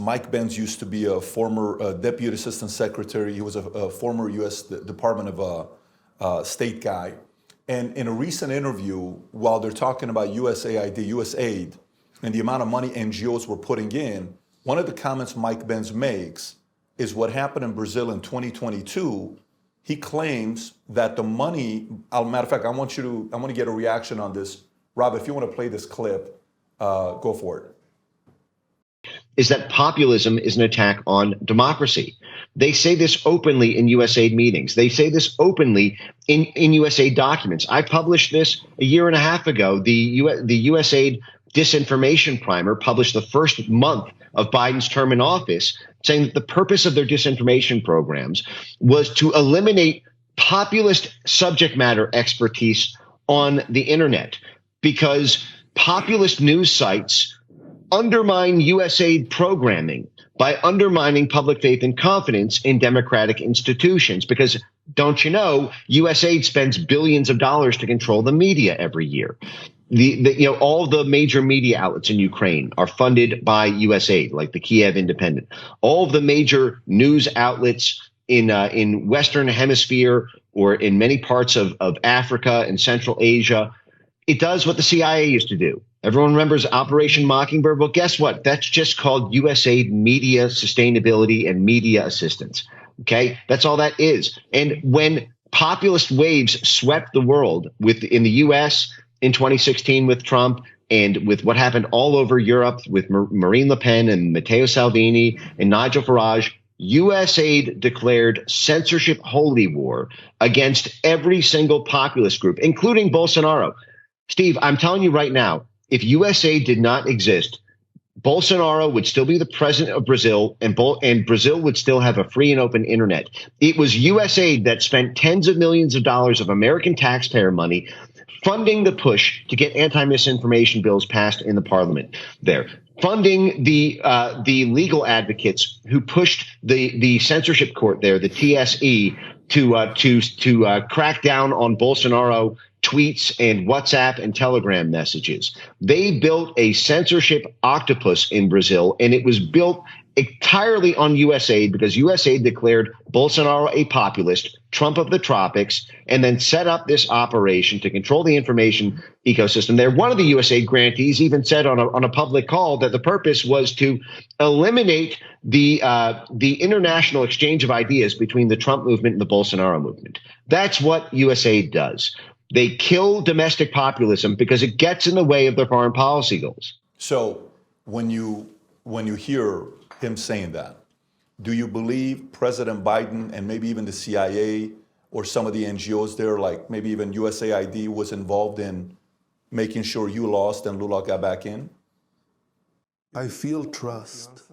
Mike Benz used to be a former Deputy Assistant Secretary. He was a former U.S. Department of State guy. And in a recent interview, while they're talking about USAID, and the amount of money NGOs were putting in, one of the comments Mike Benz makes is what happened in Brazil in 2022. He claims that the money, matter of fact, I want to get a reaction on this. Rob, if you want to play this clip, go for it. Is that populism is an attack on democracy. They say this openly in USAID meetings. They say this openly in USAID documents. I published this a year and a half ago. The USAID Disinformation Primer published the first month of Biden's term in office, saying that the purpose of their disinformation programs was to eliminate populist subject matter expertise on the internet, because populist news sites undermine USAID programming by undermining public faith and confidence in democratic institutions. Because, don't you know, USAID spends billions of dollars to control the media every year. All the major media outlets in Ukraine are funded by USAID, like the Kiev Independent. All of the major news outlets in Western Hemisphere or in many parts of Africa and Central Asia, it does what the CIA used to do. Everyone remembers Operation Mockingbird. Well, guess what? That's just called USAID Media Sustainability and Media Assistance. Okay, that's all that is. And when populist waves swept the world in the U.S. in 2016 with Trump, and with what happened all over Europe with Marine Le Pen and Matteo Salvini and Nigel Farage, USAID declared censorship holy war against every single populist group, including Bolsonaro. Steve, I'm telling you right now, if USAID did not exist, Bolsonaro would still be the president of Brazil, and Brazil would still have a free and open internet. It was USAID that spent tens of millions of dollars of American taxpayer money funding the push to get anti-misinformation bills passed in the parliament there, funding the legal advocates who pushed the censorship court there, the TSE, to crack down on Bolsonaro tweets and WhatsApp and Telegram messages. They built a censorship octopus in Brazil, and it was built entirely on USAID because USAID declared Bolsonaro a populist, Trump of the tropics, and then set up this operation to control the information ecosystem there. One of the USAID grantees even said on a public call that the purpose was to eliminate the international exchange of ideas between the Trump movement and the Bolsonaro movement. That's what USAID does. They kill domestic populism because it gets in the way of their foreign policy goals. So when you hear him saying that, do you believe President Biden and maybe even the CIA or some of the NGOs there, like maybe even USAID, was involved in making sure you lost and Lula got back in? I feel trust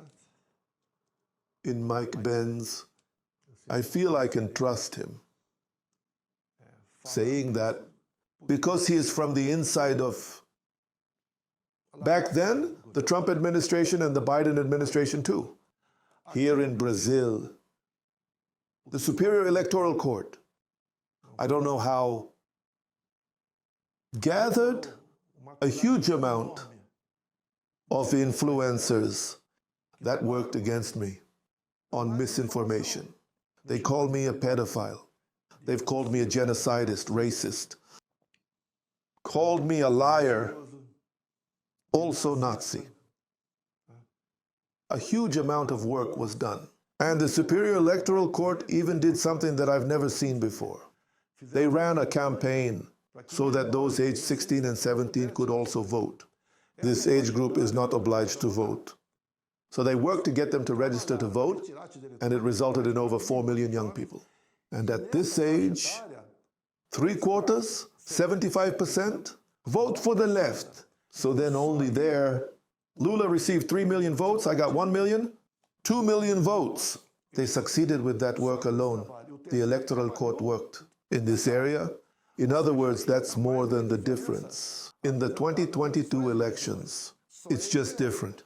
in Mike Benz. I feel I can trust him. Saying that because he is from the inside of, back then, the Trump administration and the Biden administration too. Here in Brazil, the Superior Electoral Court, I don't know how, gathered a huge amount of influencers that worked against me on misinformation. They called me a pedophile. They've called me a genocidist, racist, called me a liar, also Nazi. A huge amount of work was done. And the Superior Electoral Court even did something that I've never seen before. They ran a campaign so that those aged 16 and 17 could also vote. This age group is not obliged to vote. So they worked to get them to register to vote, and it resulted in over 4 million young people. And at this age, 3/4, 75%, vote for the left. So then only there, Lula received 3 million votes, I got 1 million, 2 million votes. They succeeded with that work alone. The Electoral Court worked in this area. In other words, that's more than the difference. In the 2022 elections, it's just different.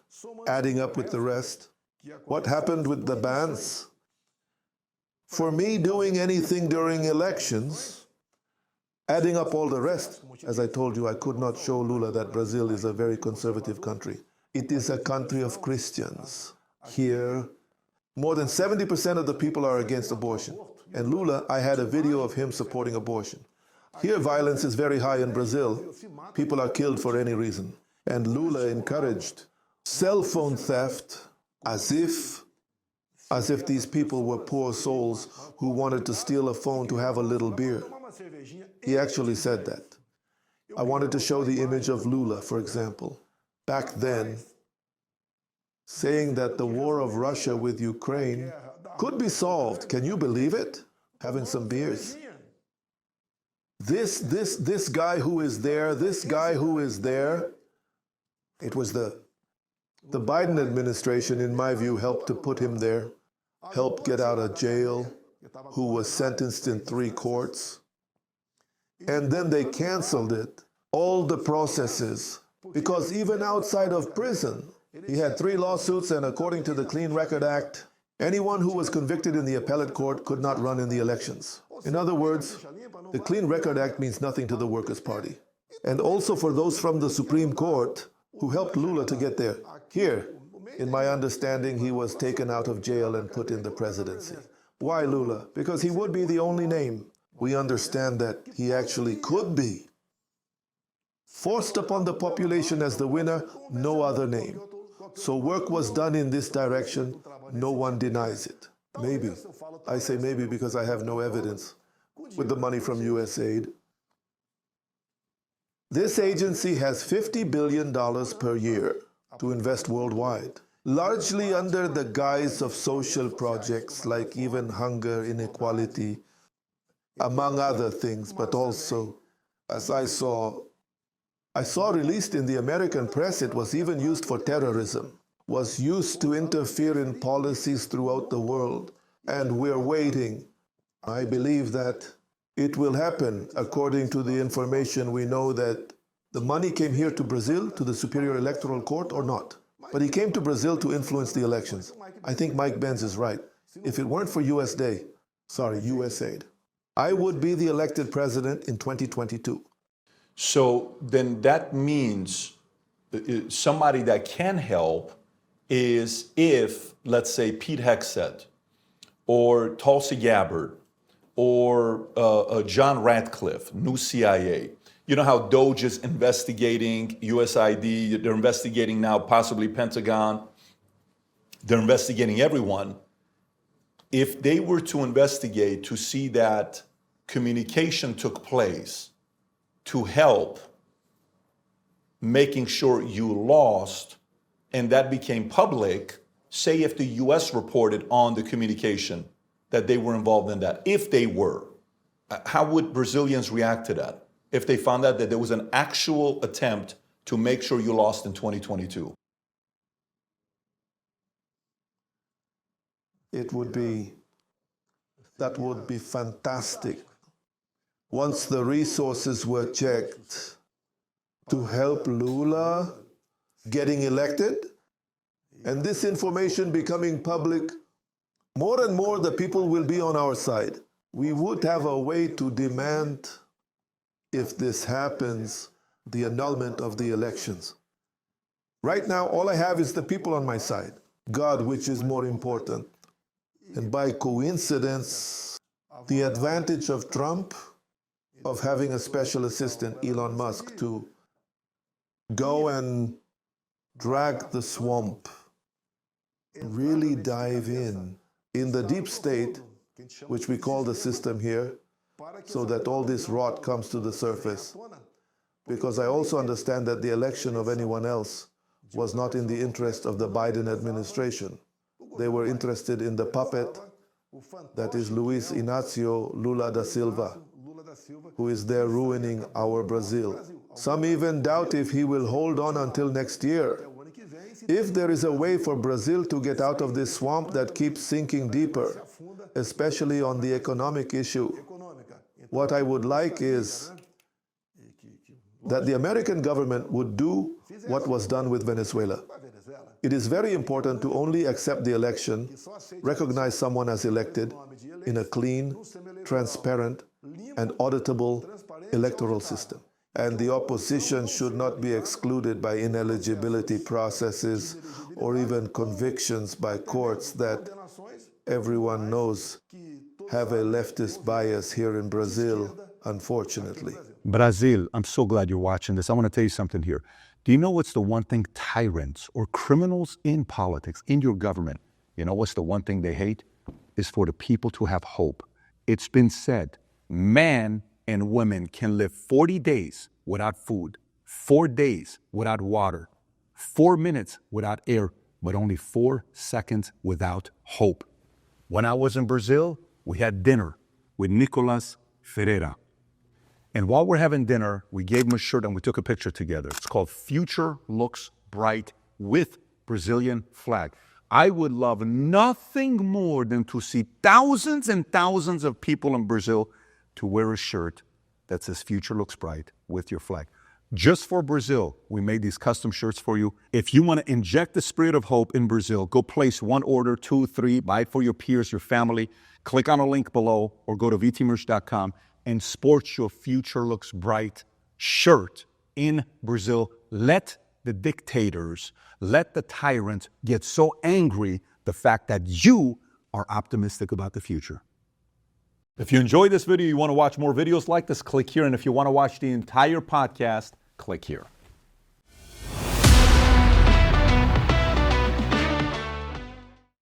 Adding up with the rest, what happened with the bans? For me, doing anything during elections, adding up all the rest, as I told you, I could not show Lula that Brazil is a very conservative country. It is a country of Christians. Here, more than 70% of the people are against abortion. And Lula, I had a video of him supporting abortion. Here, violence is very high in Brazil. People are killed for any reason. And Lula encouraged cell phone theft as if these people were poor souls who wanted to steal a phone to have a little beer. He actually said that. I wanted to show the image of Lula, for example, back then, saying that the war of Russia with Ukraine could be solved. Can you believe it? Having some beers. This guy who is there, it was the Biden administration, in my view, helped to put him there, helped get out of jail, who was sentenced in 3 courts. And then they canceled it, all the processes, because even outside of prison, he had 3 lawsuits, and according to the Clean Record Act, anyone who was convicted in the appellate court could not run in the elections. In other words, the Clean Record Act means nothing to the Workers' Party. And also for those from the Supreme Court who helped Lula to get there. Here, in my understanding, he was taken out of jail and put in the presidency. Why Lula? Because he would be the only name. We understand that he actually could be forced upon the population as the winner, no other name. So work was done in this direction. No one denies it. Maybe. I say maybe because I have no evidence. With the money from USAID. This agency has $50 billion per year to invest worldwide, largely under the guise of social projects like even hunger, inequality, among other things, but also, as I saw released in the American press, it was even used for terrorism, was used to interfere in policies throughout the world, and we're waiting. I believe that it will happen. According to the information, we know that the money came here to Brazil, to the Superior Electoral Court, or not. But he came to Brazil to influence the elections. I think Mike Benz is right. If it weren't for USAID, I would be the elected president in 2022. So then that means somebody that can help is if, let's say, Pete Hegseth or Tulsi Gabbard or John Ratcliffe, new CIA. You know how DOJ is investigating USAID, they're investigating now possibly Pentagon, they're investigating everyone. If they were to investigate to see that communication took place to help making sure you lost, and that became public, say if the US reported on the communication that they were involved in that, if they were, how would Brazilians react to that? If they found out that there was an actual attempt to make sure you lost in 2022? That would be fantastic. Once the resources were checked to help Lula getting elected, and this information becoming public, more and more the people will be on our side. We would have a way to demand, if this happens, the annulment of the elections. Right now, all I have is the people on my side. God, which is more important. And by coincidence, the advantage of Trump of having a special assistant, Elon Musk, to go and drag the swamp, really dive in the deep state, which we call the system here, so that all this rot comes to the surface. Because I also understand that the election of anyone else was not in the interest of the Biden administration. They were interested in the puppet that is Luiz Inácio Lula da Silva, who is there ruining our Brazil. Some even doubt if he will hold on until next year. If there is a way for Brazil to get out of this swamp that keeps sinking deeper, especially on the economic issue, what I would like is that the American government would do what was done with Venezuela. It is very important to only accept the election, recognize someone as elected in a clean, transparent, and auditable electoral system. and the opposition should not be excluded by ineligibility processes or even convictions by courts that everyone knows have a leftist bias here in Brazil, unfortunately. Brazil, I'm so glad you're watching this. I want to tell you something here. Do you know what's the one thing tyrants or criminals in politics, in your government, you know what's the one thing they hate? Is for the people to have hope. It's been said, man and women can live 40 days without food, 4 days without water, 4 minutes without air, but only 4 seconds without hope. When I was in Brazil, we had dinner with Nicolas Ferreira. And while we're having dinner, we gave him a shirt and we took a picture together. It's called Future Looks Bright with Brazilian flag. I would love nothing more than to see thousands and thousands of people in Brazil to wear a shirt that says Future Looks Bright with your flag. Just for Brazil, we made these custom shirts for you. If you want to inject the spirit of hope in Brazil, go place 1 order, 2, 3, buy it for your peers, your family. Click on a link below or go to vtmerch.com and sport your Future Looks Bright shirt in Brazil. Let the dictators, let the tyrants get so angry the fact that you are optimistic about the future. If you enjoyed this video, you want to watch more videos like this, click here. And if you want to watch the entire podcast, click here.